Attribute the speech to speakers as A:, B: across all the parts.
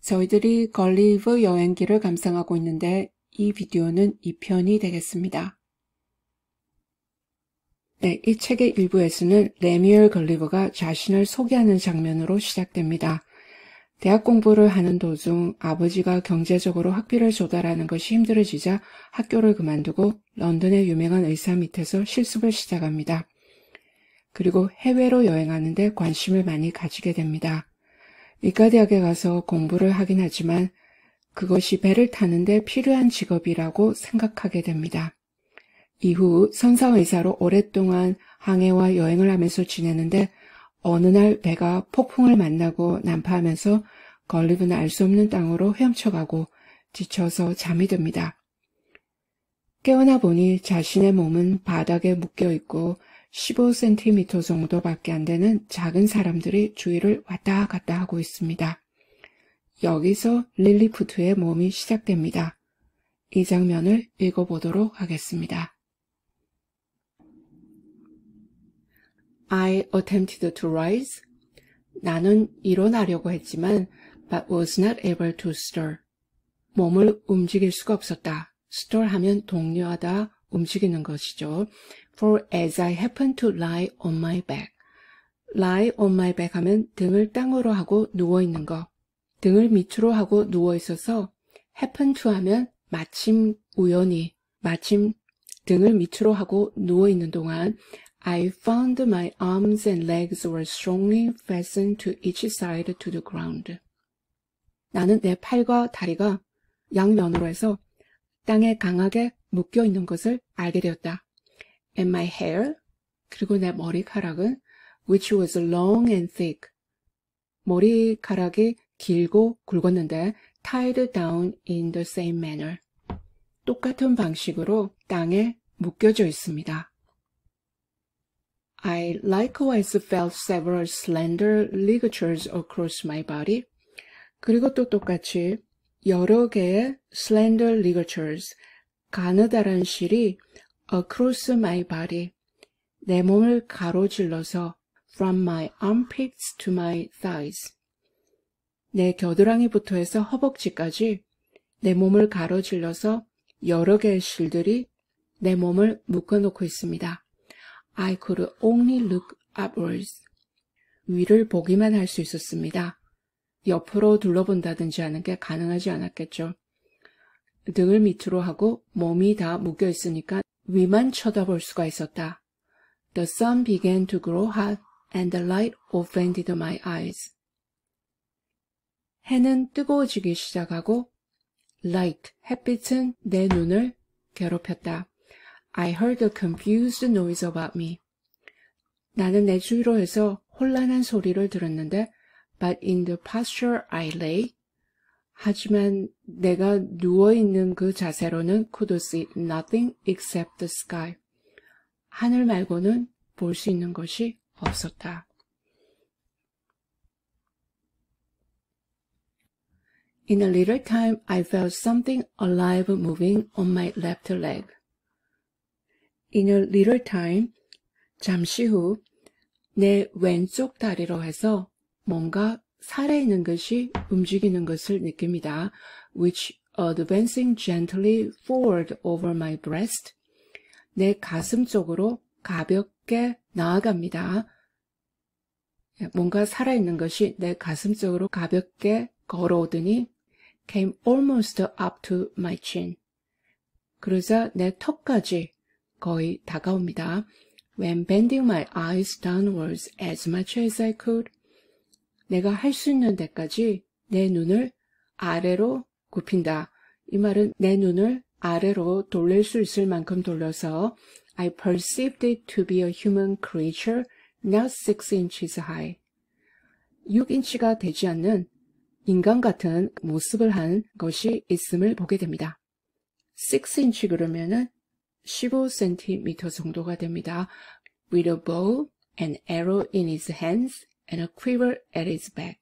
A: 저희들이 걸리브 여행기를 감상하고 있는데 이 비디오는 2편이 되겠습니다. 네, 이 책의 일부에서는 레뮤엘 걸리버가 자신을 소개하는 장면으로 시작됩니다. 대학 공부를 하는 도중 아버지가 경제적으로 학비를 조달하는 것이 힘들어지자 학교를 그만두고 런던의 유명한 의사 밑에서 실습을 시작합니다. 그리고 해외로 여행하는데 관심을 많이 가지게 됩니다. 의과대학에 가서 공부를 하긴 하지만 그것이 배를 타는데 필요한 직업이라고 생각하게 됩니다. 이후 선상의사로 오랫동안 항해와 여행을 하면서 지내는데 어느 날 배가 폭풍을 만나고 난파하면서 걸리브는 알 수 없는 땅으로 헤엄쳐가고 지쳐서 잠이 듭니다. 깨어나 보니 자신의 몸은 바닥에 묶여있고 15cm 정도밖에 안 되는 작은 사람들이 주위를 왔다 갔다 하고 있습니다. 여기서 릴리푸트의 모험이 시작됩니다. 이 장면을 읽어보도록 하겠습니다. I attempted to rise. 나는 일어나려고 했지만 but was not able to stir. 몸을 움직일 수가 없었다. stir 하면 독려하다, 움직이는 것이죠. For as I happened to lie on my back. lie on my back 하면 등을 땅으로 하고 누워있는 거. 등을 밑으로 하고 누워있어서 happen to 하면 마침 우연히, 마침 등을 밑으로 하고 누워있는 동안 I found my arms and legs were strongly fastened to each side to the ground. 나는 내 팔과 다리가 양면으로 해서 땅에 강하게 묶여있는 것을 알게 되었다. And my hair, 그리고 내 머리카락은 which was long and thick. 머리카락이 길고 굵었는데 tied down in the same manner. 똑같은 방식으로 땅에 묶여져 있습니다. I likewise felt several slender ligatures across my body. 그리고 또 똑같이 여러 개의 slender ligatures, 가느다란 실이 across my body, 내 몸을 가로질러서 from my armpits to my thighs, 내 겨드랑이부터 해서 허벅지까지 내 몸을 가로질러서 여러 개의 실들이 내 몸을 묶어놓고 있습니다. I could only look upwards. 위를 보기만 할 수 있었습니다. 옆으로 둘러본다든지 하는 게 가능하지 않았겠죠. 등을 밑으로 하고 몸이 다 묶여 있으니까 위만 쳐다볼 수가 있었다. The sun began to grow hot and the light offended my eyes. 해는 뜨거워지기 시작하고 light, 햇빛은 내 눈을 괴롭혔다. I heard a confused noise about me. 나는 내 주위로 해서 혼란한 소리를 들었는데 but in the posture I lay, 하지만 내가 누워있는 그 자세로는 could see nothing except the sky. 하늘 말고는 볼 수 있는 것이 없었다. In a little time I felt something alive moving on my left leg. In a little time, 잠시 후 내 왼쪽 다리로 해서 뭔가 살아있는 것이 움직이는 것을 느낍니다. Which advancing gently forward over my breast. 내 가슴 쪽으로 가볍게 나아갑니다. 뭔가 살아있는 것이 내 가슴 쪽으로 가볍게 걸어오더니 came almost up to my chin. 그러자 내 턱까지 거의 다가옵니다. When bending my eyes downwards as much as I could. 내가 할 수 있는 데까지 내 눈을 아래로 굽힌다. 이 말은 내 눈을 아래로 돌릴 수 있을 만큼 돌려서 I perceived it to be a human creature not 6 inches high. 6인치가 되지 않는 인간 같은 모습을 한 것이 있음을 보게 됩니다. 6인치 그러면은 15cm 정도가 됩니다. With a bow, an arrow in his hands, and a quiver at his back.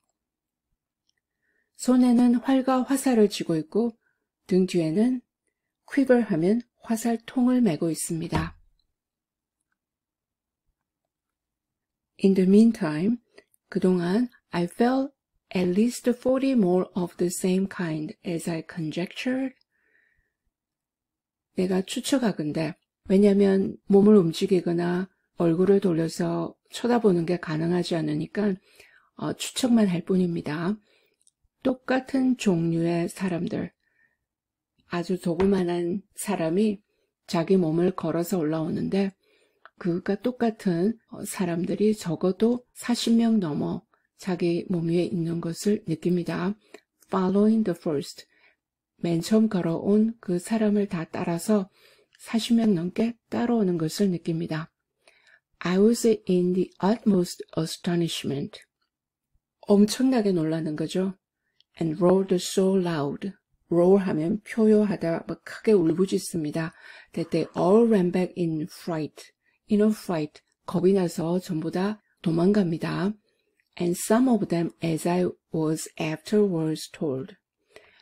A: 손에는 활과 화살을 쥐고 있고 등 뒤에는 quiver 하면 화살통을 메고 있습니다. In the meantime, 그동안 I felt at least 40 more of the same kind as I conjectured. 내가 추측하건대. 왜냐하면 몸을 움직이거나 얼굴을 돌려서 쳐다보는 게 가능하지 않으니까 추측만 할 뿐입니다. 똑같은 종류의 사람들, 아주 조그만한 사람이 자기 몸을 걸어서 올라오는데 그가 똑같은 사람들이 적어도 40명 넘어 자기 몸 위에 있는 것을 느낍니다. Following the first. 맨 처음 걸어온 그 사람을 다 따라서 40명 넘게 따라오는 것을 느낍니다. I was in the utmost astonishment. 엄청나게 놀라는 거죠. And roared so loud. roar 하면 표효하다, 크게 울부짖습니다. That they all ran back in fright. In a fright. 겁이 나서 전부 다 도망갑니다. And some of them, as I was afterwards told.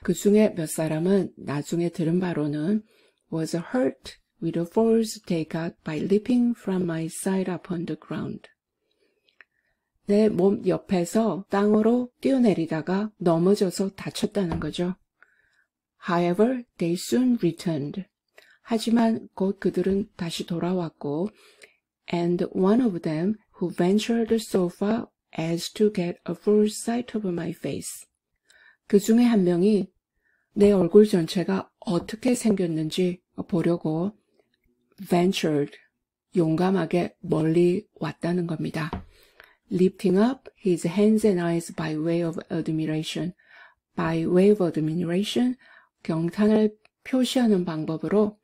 A: 그 중에 몇 사람은 나중에 들은 바로는 was hurt with a force they got by leaping from my side upon the ground. 내 몸 옆에서 땅으로 뛰어내리다가 넘어져서 다쳤다는 거죠. However, they soon returned. 하지만 곧 그들은 다시 돌아왔고, and one of them who ventured so far as to get a full sight of my face. 그 중에 한 명이 내 얼굴 전체가 어떻게 생겼는지 보려고 ventured, 용감하게 멀리 왔다는 겁니다. Lifting up his hands and eyes by way of admiration. By way of admiration, 경탄을 표시하는 방법으로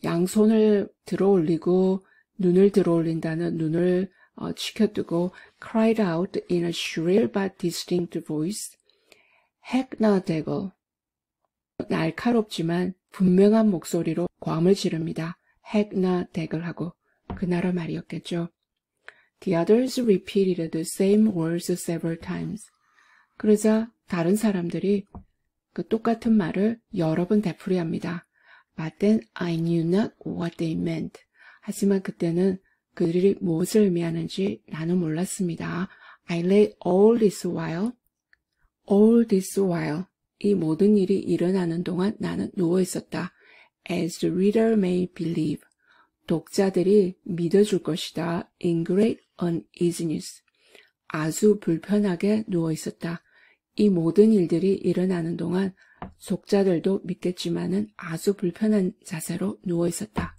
A: 양손을 들어올리고 눈을 들어올린다는 눈을 치켜뜨고 cried out in a shrill but distinct voice. 핵나 대거. 날카롭지만 분명한 목소리로 괌을 지릅니다. 핵나 대걸하고 그 나라 말이었겠죠. The others repeated the same words several times. 그러자 다른 사람들이 그 똑같은 말을 여러 번 되풀이합니다. But then I knew not what they meant. 하지만 그때는 그들이 무엇을 의미하는지 나는 몰랐습니다. I lay all this while. 이 모든 일이 일어나는 동안 나는 누워 있었다. As the reader may believe. 독자들이 믿어줄 것이다. In great uneasiness. 아주 불편하게 누워 있었다. 이 모든 일들이 일어나는 동안 독자들도 믿겠지만은 아주 불편한 자세로 누워 있었다.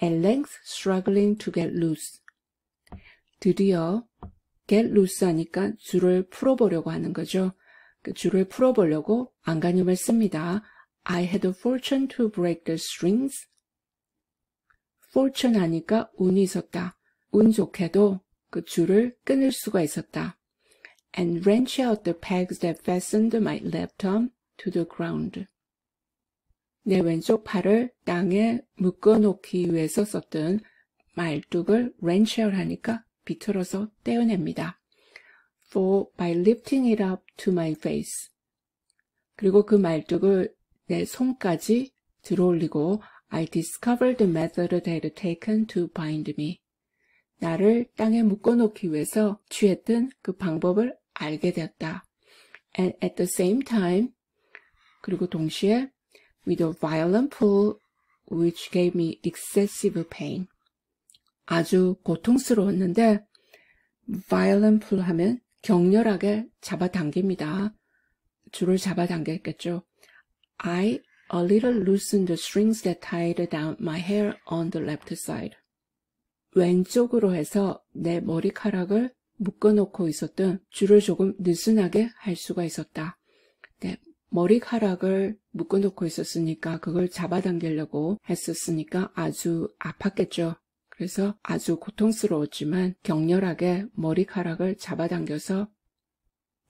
A: At length struggling to get loose. 드디어 get loose 하니까 줄을 풀어보려고 하는 거죠. 그 줄을 풀어보려고 안간힘을 씁니다. I had a fortune to break the strings. fortune 하니까 운이 있었다. 운 좋게도 그 줄을 끊을 수가 있었다. And wrench out the pegs that fastened my left arm to the ground. 내 왼쪽 팔을 땅에 묶어놓기 위해서 썼던 말뚝을 wrench out 하니까 비틀어서 떼어냅니다. For by lifting it up to my face. 그리고 그 말뚝을 내 손까지 들어올리고 I discovered the method they had taken to bind me. 나를 땅에 묶어놓기 위해서 취했던 그 방법을 알게 되었다. And at the same time, 그리고 동시에 with a violent pull which gave me excessive pain. 아주 고통스러웠는데 violent pull 하면 격렬하게 잡아당깁니다. 줄을 잡아당겼겠죠. I a little loosened the strings that tied down my hair on the left side. 왼쪽으로 해서 내 머리카락을 묶어놓고 있었던 줄을 조금 느슨하게 할 수가 있었다. 네, 머리카락을 묶어놓고 있었으니까 그걸 잡아당기려고 했었으니까 아주 아팠겠죠. 그래서 아주 고통스러웠지만 격렬하게 머리카락을 잡아당겨서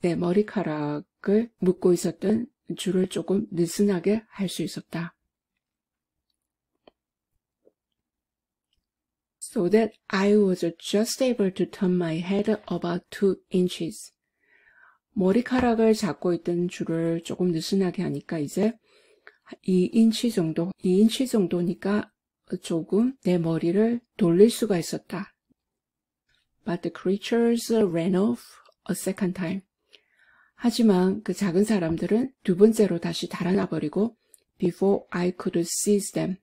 A: 내 머리카락을 묶고 있었던 줄을 조금 느슨하게 할 수 있었다. So that I was just able to turn my head about 2 inches. 머리카락을 잡고 있던 줄을 조금 느슨하게 하니까 이제 2인치 정도, 2인치 정도니까 조금 내 머리를 돌릴 수가 있었다. But the creatures ran off a second time. 하지만 그 작은 사람들은 두 번째로 다시 달아나버리고 before I could seize them.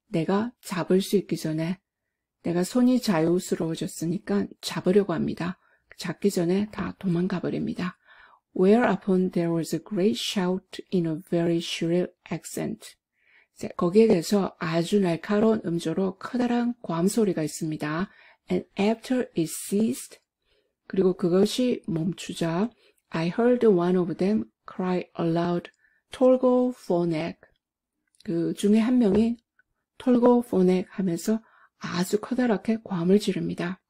A: 내가 잡을 수 있기 전에 내가 손이 자유스러워졌으니까 잡으려고 합니다. 잡기 전에 다 도망가 버립니다. Whereupon there was a great shout in a very shrill accent. 거기에 대해서 아주 날카로운 음조로 커다란 고함소리가 있습니다. And after it ceased, 그리고 그것이 멈추자 I heard one of them cry aloud, 톨고 포넥. 그 중에 한 명이 톨고 포넥 하면서 아주 커다랗게 고함을 지릅니다.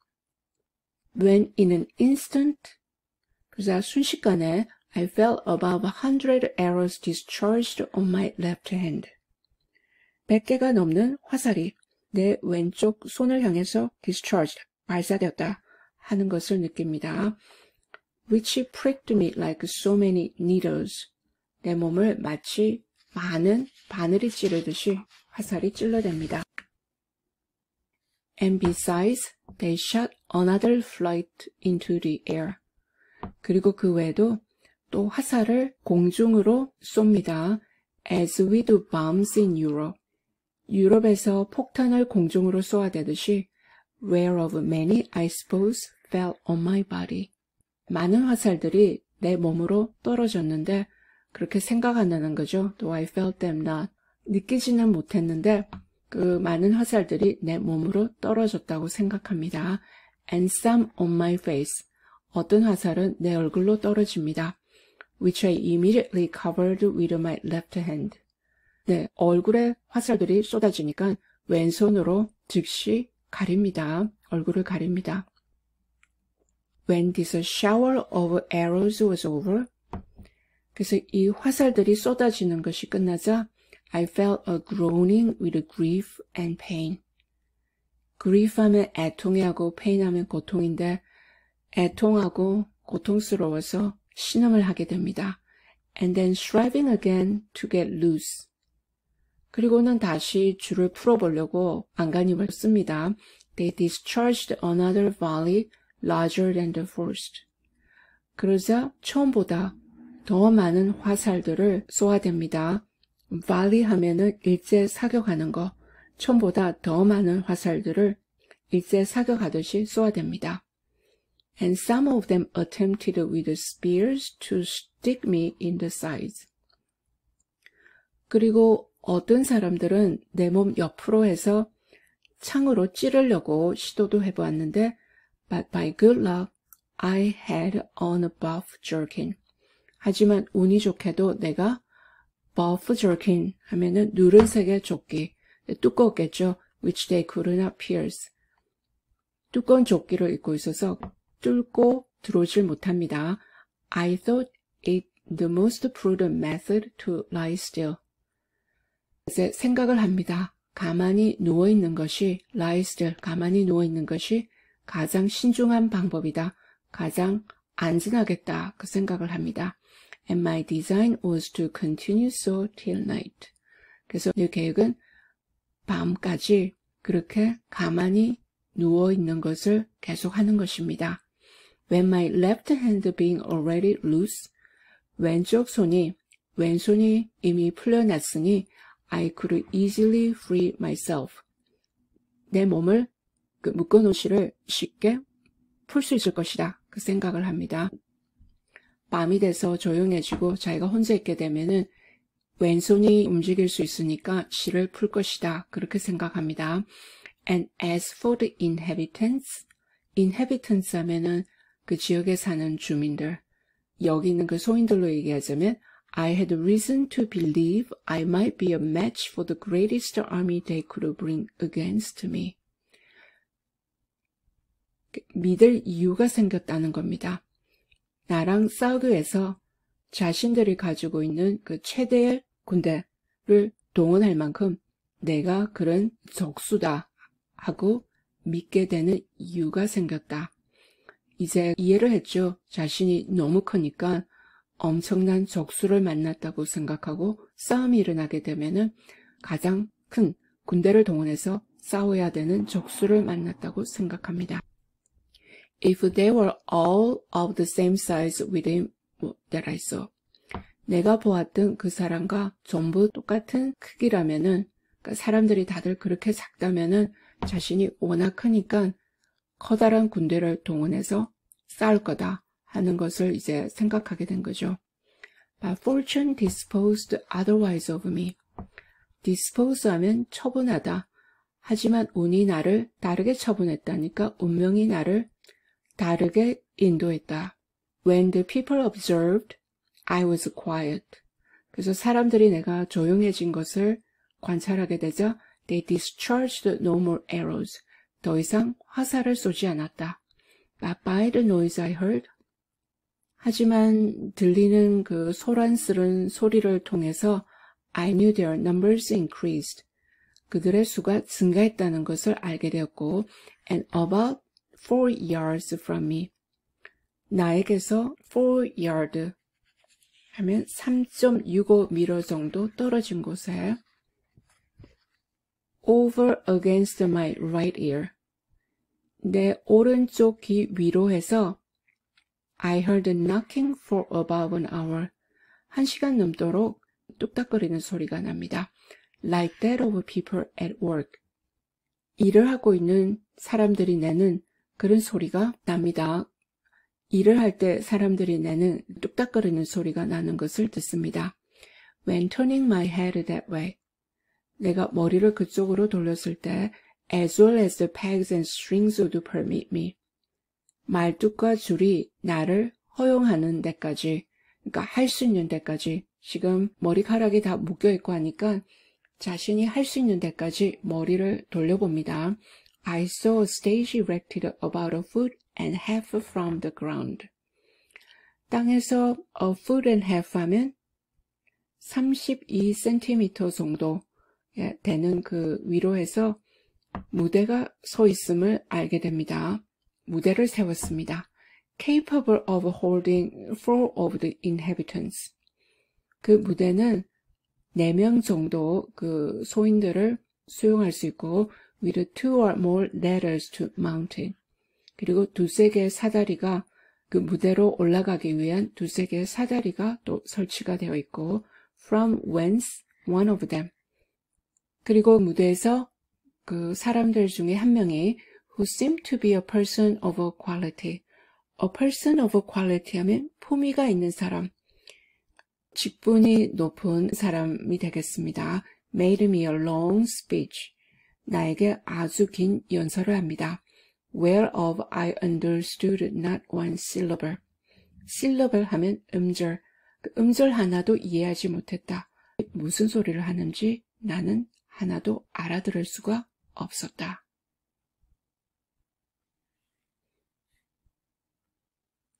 A: When in an instant, 그래서 순식간에 I felt above 100 arrows discharged on my left hand. 100개가 넘는 화살이 내 왼쪽 손을 향해서 discharged, 발사되었다 하는 것을 느낍니다. Which pricked me like so many needles. 내 몸을 마치 많은 바늘이 찌르듯이 화살이 찔러댑니다. And besides, they shot another flight into the air. 그리고 그 외에도 또 화살을 공중으로 쏩니다. As we do bombs in Europe. 유럽에서 폭탄을 공중으로 쏘아대듯이 whereof many, I suppose, fell on my body. 많은 화살들이 내 몸으로 떨어졌는데 그렇게 생각한다는 거죠. Though I felt them not. 느끼지는 못했는데 그 많은 화살들이 내 몸으로 떨어졌다고 생각합니다. And some on my face. 어떤 화살은 내 얼굴로 떨어집니다. Which I immediately covered with my left hand. 네, 얼굴에 화살들이 쏟아지니까 왼손으로 즉시 가립니다. 얼굴을 가립니다. When this shower of arrows was over, 그래서 이 화살들이 쏟아지는 것이 끝나자 I felt a groaning with grief and pain. grief 하면 애통해하고 pain 하면 고통인데 애통하고 고통스러워서 신음을 하게 됩니다. And then striving again to get loose. 그리고는 다시 줄을 풀어보려고 안간힘을 씁니다. They discharged another volley larger than the first. 그러자 처음보다 더 많은 화살들을 쏘아댑니다. volley 하면은 일제 사격하는 거, 처음보다 더 많은 화살들을 일제 사격하듯이 쏘아댑니다. And some of them attempted with spears to stick me in the sides. 그리고 어떤 사람들은 내 몸 옆으로 해서 창으로 찌르려고 시도도 해보았는데 But by good luck, I had on a buff jerkin. 하지만 운이 좋게도 내가 buff jerkin 하면은 누른색의 조끼, 두꺼웠겠죠. Which they could not pierce. 두꺼운 조끼를 입고 있어서 뚫고 들어오질 못합니다. I thought it the most prudent method to lie still. 이제 생각을 합니다. 가만히 누워있는 것이 lie still, 가만히 누워있는 것이 가장 신중한 방법이다. 가장 안전하겠다. 그 생각을 합니다. And my design was to continue so till night. 그래서 내 계획은 밤까지 그렇게 가만히 누워있는 것을 계속하는 것입니다. When my left hand being already loose, 왼손이 이미 풀려났으니 I could easily free myself. 내 몸을 묶어놓은 실을 쉽게 풀 수 있을 것이다. 그 생각을 합니다. 밤이 돼서 조용해지고 자기가 혼자 있게 되면은 왼손이 움직일 수 있으니까 실을 풀 것이다. 그렇게 생각합니다. And as for the inhabitants 하면은 그 지역에 사는 주민들, 여기 있는 그 소인들로 얘기하자면 I had reason to believe I might be a match for the greatest army they could bring against me. 믿을 이유가 생겼다는 겁니다. 나랑 싸우기 위해서 자신들이 가지고 있는 그 최대의 군대를 동원할 만큼 내가 그런 적수다 하고 믿게 되는 이유가 생겼다. 이제 이해를 했죠. 자신이 너무 크니까 엄청난 적수를 만났다고 생각하고 싸움이 일어나게 되면은 가장 큰 군대를 동원해서 싸워야 되는 적수를 만났다고 생각합니다. if they were all of the same size with him that I saw. 내가 보았던 그 사람과 전부 똑같은 크기라면은, 그러니까 사람들이 다들 그렇게 작다면은 자신이 워낙 크니까 커다란 군대를 동원해서 싸울 거다 하는 것을 이제 생각하게 된 거죠. But fortune disposed otherwise of me. dispose 하면 처분하다. 하지만 운이 나를 다르게 처분했다니까 운명이 나를 다르게 인도했다. When the people observed, I was quiet. 그래서 사람들이 내가 조용해진 것을 관찰하게 되자 they discharged no more arrows. 더 이상 화살을 쏘지 않았다. But by the noise I heard, 하지만 들리는 그 소란스런 소리를 통해서 I knew their numbers increased. 그들의 수가 증가했다는 것을 알게 되었고 and about 4 yards from me. 나에게서 4 yard 하면 3.65m 정도 떨어진 곳에 over against my right ear. 내 오른쪽 귀 위로 해서 I heard knocking for about an hour. 1시간 넘도록 뚝딱거리는 소리가 납니다. Like that of people at work. 일을 하고 있는 사람들이 내는 그런 소리가 납니다. 일을 할 때 사람들이 내는 뚝딱거리는 소리가 나는 것을 듣습니다. When turning my head that way. 내가 머리를 그쪽으로 돌렸을 때 as well as the pegs and strings would permit me. 말뚝과 줄이 나를 허용하는 데까지, 그러니까 할 수 있는 데까지, 지금 머리카락이 다 묶여있고 하니까 자신이 할 수 있는 데까지 머리를 돌려봅니다. I saw a stage erected about a foot and half from the ground. 땅에서 a foot and half 하면 32cm 정도 되는 그 위로 해서 무대가 서 있음을 알게 됩니다. 무대를 세웠습니다. Capable of holding 4 of the inhabitants. 그 무대는 4명 정도 그 소인들을 수용할 수 있고 with 2 or more ladders to mount it. 그리고 2-3개의 사다리가 그 무대로 올라가기 위한 2-3개의 사다리가 또 설치가 되어 있고 from whence one of them. 그리고 무대에서 그 사람들 중에 한 명이 who seemed to be a person of quality. A person of quality 하면 품위가 있는 사람, 직분이 높은 사람이 되겠습니다. Made me a long speech. 나에게 아주 긴 연설을 합니다. Whereof I understood not one syllable. syllable 하면 음절. 그 음절 하나도 이해하지 못했다. 무슨 소리를 하는지 나는 하나도 알아들을 수가 없었다.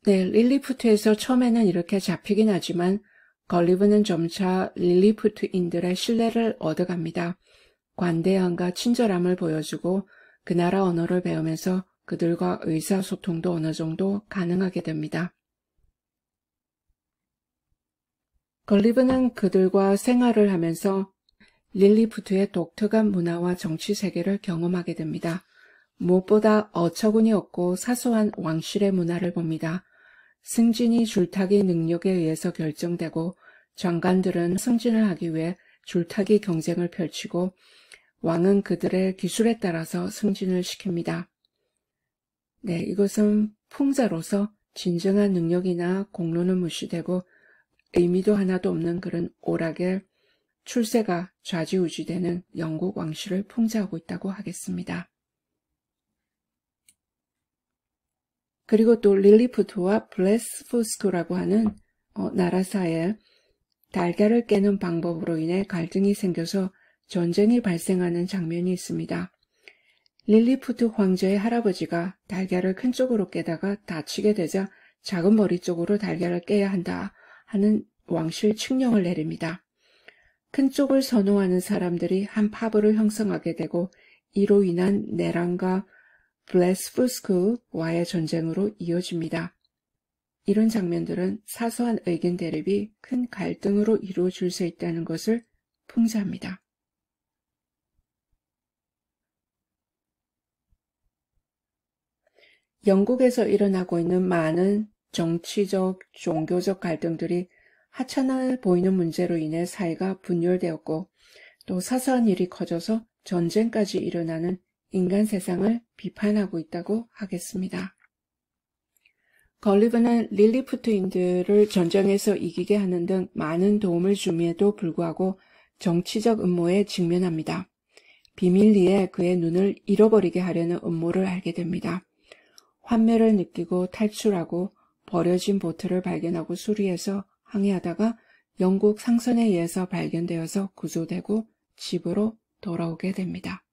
A: 네, 릴리푸트에서 처음에는 이렇게 잡히긴 하지만 걸리브는 점차 릴리푸트인들의 신뢰를 얻어갑니다. 관대함과 친절함을 보여주고 그 나라 언어를 배우면서 그들과 의사소통도 어느 정도 가능하게 됩니다. 걸리브는 그들과 생활을 하면서 릴리푸트의 독특한 문화와 정치 세계를 경험하게 됩니다. 무엇보다 어처구니 없고 사소한 왕실의 문화를 봅니다. 승진이 줄타기 능력에 의해서 결정되고 장관들은 승진을 하기 위해 줄타기 경쟁을 펼치고 왕은 그들의 기술에 따라서 승진을 시킵니다. 네, 이것은 풍자로서 진정한 능력이나 공로는 무시되고 의미도 하나도 없는 그런 오락의 출세가 좌지우지되는 영국 왕실을 풍자하고 있다고 하겠습니다. 그리고 또 릴리푸트와 블레스푸스크라고 하는 나라 사이에 달걀을 깨는 방법으로 인해 갈등이 생겨서 전쟁이 발생하는 장면이 있습니다. 릴리푸트 황제의 할아버지가 달걀을 큰 쪽으로 깨다가 다치게 되자 작은 머리 쪽으로 달걀을 깨야 한다 하는 왕실 칙령을 내립니다. 큰 쪽을 선호하는 사람들이 한 파벌을 형성하게 되고 이로 인한 내란과 블레스푸스크와의 전쟁으로 이어집니다. 이런 장면들은 사소한 의견 대립이 큰 갈등으로 이루어질 수 있다는 것을 풍자합니다. 영국에서 일어나고 있는 많은 정치적, 종교적 갈등들이 하찮아 보이는 문제로 인해 사회가 분열되었고 또 사소한 일이 커져서 전쟁까지 일어나는 인간 세상을 비판하고 있다고 하겠습니다. 걸리버는 릴리푸트인들을 전쟁에서 이기게 하는 등 많은 도움을 줌에도 불구하고 정치적 음모에 직면합니다. 비밀리에 그의 눈을 잃어버리게 하려는 음모를 알게 됩니다. 환멸을 느끼고 탈출하고 버려진 보트를 발견하고 수리해서 항해하다가 영국 상선에 의해서 발견되어서 구조되고 집으로 돌아오게 됩니다.